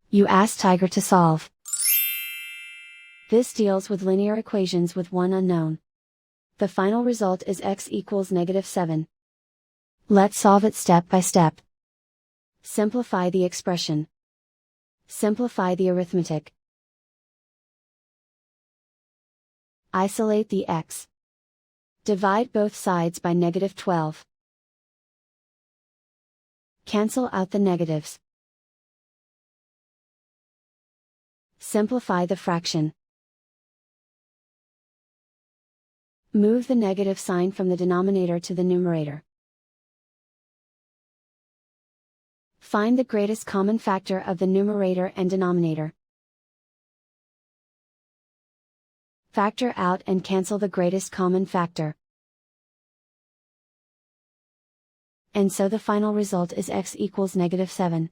You ask Tiger to solve. This deals with linear equations with one unknown. The final result is x equals -7. Let's solve it step by step. Simplify the expression. Simplify the arithmetic. Isolate the x. Divide both sides by -12. Cancel out the negatives. Simplify the fraction. Move the negative sign from the denominator to the numerator. Find the greatest common factor of the numerator and denominator. Factor out and cancel the greatest common factor. And so the final result is x equals -7.